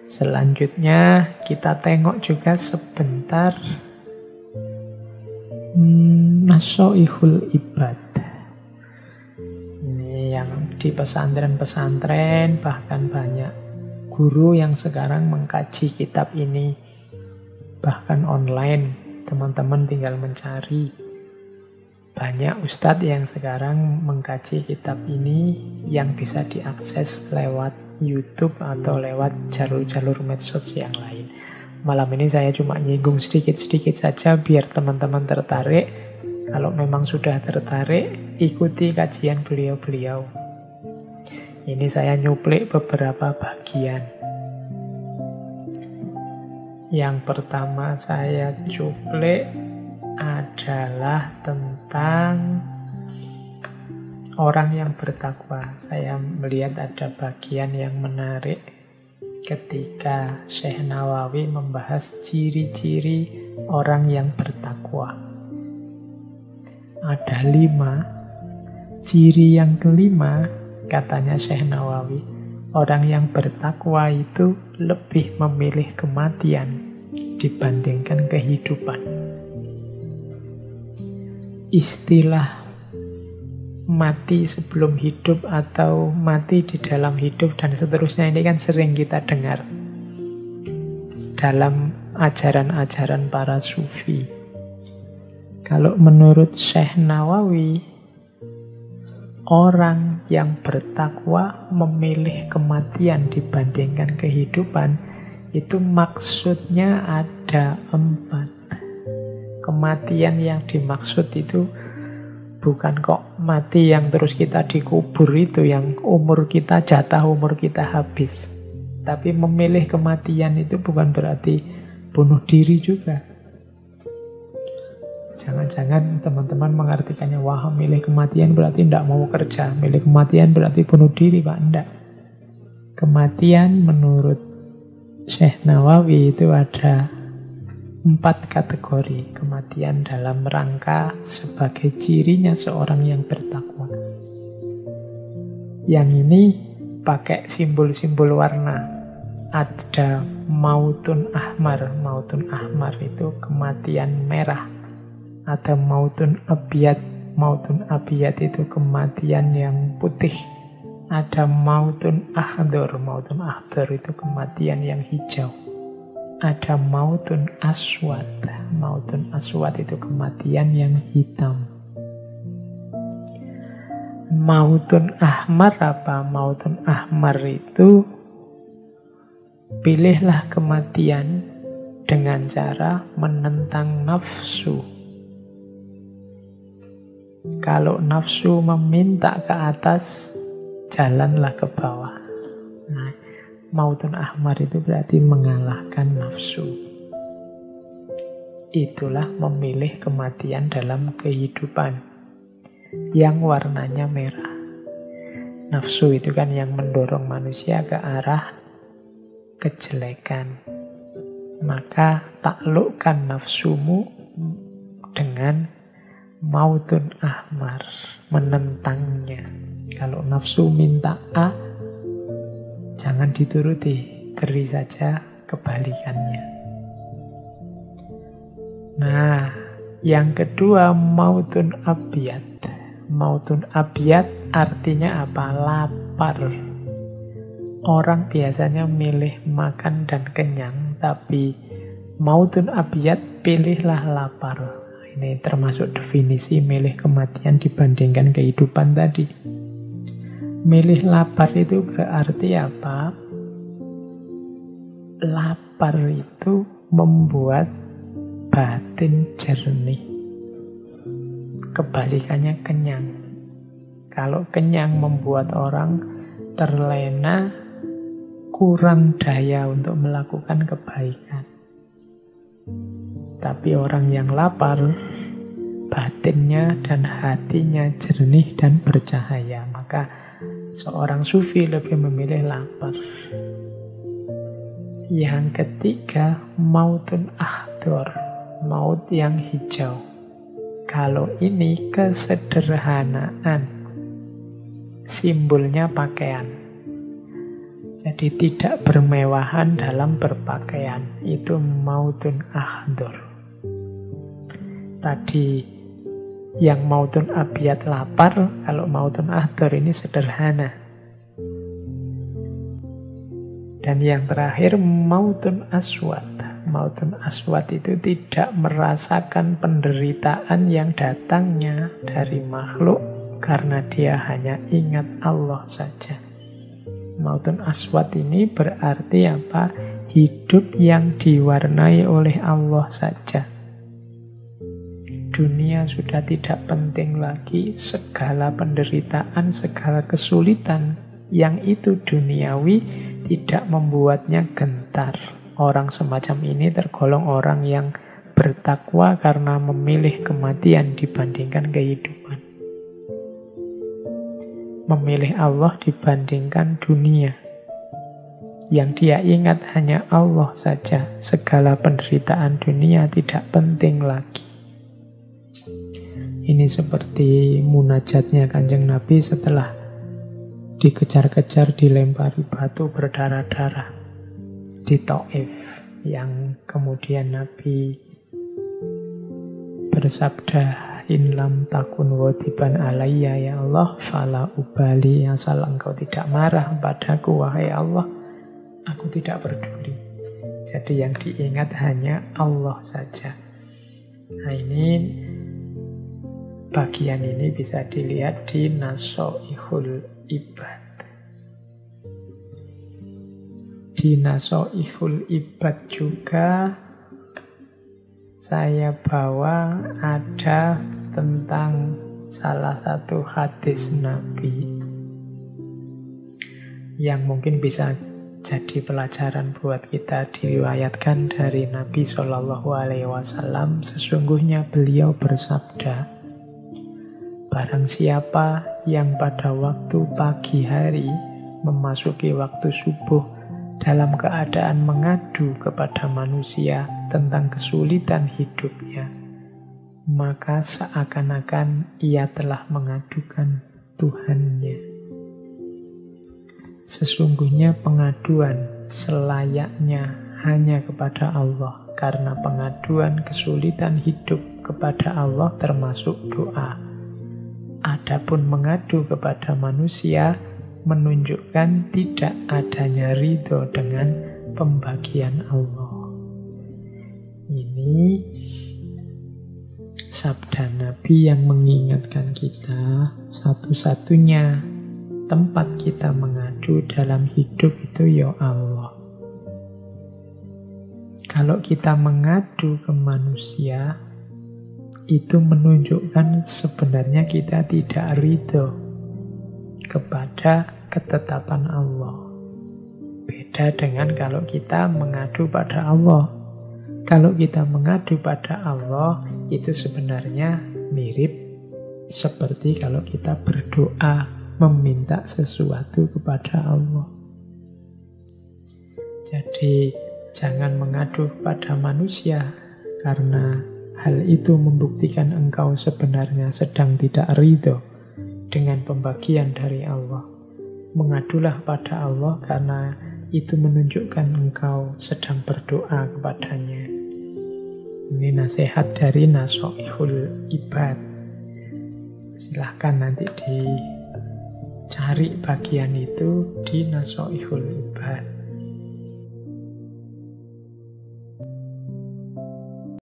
Selanjutnya kita tengok juga sebentar Nasoihul Ibad. Ini yang di pesantren-pesantren, bahkan banyak guru yang sekarang mengkaji kitab ini. Bahkan online, teman-teman tinggal mencari. Banyak ustadz yang sekarang mengkaji kitab ini yang bisa diakses lewat YouTube atau lewat jalur-jalur medsos yang lain. Malam ini saya cuma nyinggung sedikit-sedikit saja biar teman-teman tertarik. Kalau memang sudah tertarik, ikuti kajian beliau-beliau. Ini saya nyuplik beberapa bagian. Yang pertama saya cuplik adalah tentang orang yang bertakwa. Saya melihat ada bagian yang menarik ketika Syekh Nawawi membahas ciri-ciri orang yang bertakwa. Ada 5. Ciri yang kelima, katanya Syekh Nawawi, orang yang bertakwa itu lebih memilih kematian dibandingkan kehidupan. Istilah mati sebelum hidup atau mati di dalam hidup dan seterusnya ini kan sering kita dengar dalam ajaran-ajaran para sufi. Kalau menurut Syekh Nawawi, orang yang bertakwa memilih kematian dibandingkan kehidupan, itu maksudnya ada 4. Kematian yang dimaksud itu bukan kok mati yang terus kita dikubur itu, yang umur kita, jatah umur kita habis. Tapi memilih kematian itu bukan berarti bunuh diri juga. Jangan-jangan teman-teman mengartikannya, wah milih kematian berarti tidak mau kerja, milih kematian berarti bunuh diri, Pak. Tidak. Kematian menurut Syekh Nawawi itu ada 4 kategori. Kematian dalam rangka sebagai cirinya seorang yang bertakwa. Yang ini pakai simbol-simbol warna. Ada mautun ahmar. Mautun ahmar itu kematian merah. Ada mautun abiyat. Mautun abiyat itu kematian yang putih. Ada mautun ahdor. Mautun ahdor itu kematian yang hijau. Ada mautun aswad. Mautun aswad itu kematian yang hitam. Mautun ahmar apa? Mautun ahmar itu pilihlah kematian dengan cara menentang nafsu. Kalau nafsu meminta ke atas, jalanlah ke bawah. Nah, mautun ahmar itu berarti mengalahkan nafsu. Itulah memilih kematian dalam kehidupan yang warnanya merah. Nafsu itu kan yang mendorong manusia ke arah kejelekan. Maka taklukkan nafsumu dengan mautun ahmar, menentangnya. Kalau nafsu minta A, jangan dituruti, beri saja kebalikannya. Nah, yang kedua mautun abiyat. Mautun abiyat artinya apa? Lapar. Orang biasanya milih makan dan kenyang, tapi mautun abiyat pilihlah lapar. Ini termasuk definisi milih kematian dibandingkan kehidupan tadi. Milih lapar itu berarti apa? Lapar itu membuat batin jernih. Kebalikannya kenyang. Kalau kenyang membuat orang terlena, kurang daya untuk melakukan kebaikan. Tapi orang yang lapar, batinnya dan hatinya jernih dan bercahaya. Maka seorang sufi lebih memilih lapar. Yang ketiga, mautun ahdor. Maut yang hijau. Kalau ini kesederhanaan. Simbolnya pakaian. Jadi tidak bermewahan dalam berpakaian. Itu mautun ahdor. Tadi yang mautun abiyat lapar, kalau mautun ahdor ini sederhana. Dan yang terakhir mautun aswad. Mautun aswad itu tidak merasakan penderitaan yang datangnya dari makhluk karena dia hanya ingat Allah saja. Mautun aswad ini berarti apa? Hidup yang diwarnai oleh Allah saja. Dunia sudah tidak penting lagi, segala penderitaan, segala kesulitan yang itu duniawi tidak membuatnya gentar. Orang semacam ini tergolong orang yang bertakwa karena memilih kematian dibandingkan kehidupan. Memilih Allah dibandingkan dunia. Yang dia ingat hanya Allah saja. Segala penderitaan dunia tidak penting lagi. Ini seperti munajatnya Kanjeng Nabi setelah dikejar-kejar, dilempari batu berdarah-darah di Taif, yang kemudian Nabi bersabda, in lam takun wadiban alayya ya Allah fala ubali, asal engkau tidak marah padaku wahai Allah, aku tidak peduli. Jadi yang diingat hanya Allah saja. Nah, ini bagian ini bisa dilihat di Nasoihul Ibad. Di Nasoihul Ibad juga saya bawa ada tentang salah satu hadis Nabi yang mungkin bisa jadi pelajaran buat kita. Diriwayatkan dari Nabi SAW, sesungguhnya beliau bersabda, barang siapa yang pada waktu pagi hari memasuki waktu subuh dalam keadaan mengadu kepada manusia tentang kesulitan hidupnya, maka seakan-akan ia telah mengadukan Tuhannya. Sesungguhnya pengaduan selayaknya hanya kepada Allah, karena pengaduan kesulitan hidup kepada Allah termasuk doa. Adapun mengadu kepada manusia menunjukkan tidak adanya ridho dengan pembagian Allah. Ini sabda Nabi yang mengingatkan kita satu-satunya tempat kita mengadu dalam hidup itu ya Allah. Kalau kita mengadu ke manusia, itu menunjukkan sebenarnya kita tidak ridho kepada ketetapan Allah. Beda dengan kalau kita mengadu pada Allah. Kalau kita mengadu pada Allah, itu sebenarnya mirip seperti kalau kita berdoa meminta sesuatu kepada Allah. Jadi jangan mengadu pada manusia, karena hal itu membuktikan engkau sebenarnya sedang tidak ridho dengan pembagian dari Allah. Mengadulah pada Allah karena itu menunjukkan engkau sedang berdoa kepadanya. Ini nasihat dari Nasoihul Ibad. Silahkan nanti dicari bagian itu di Nasoihul Ibad.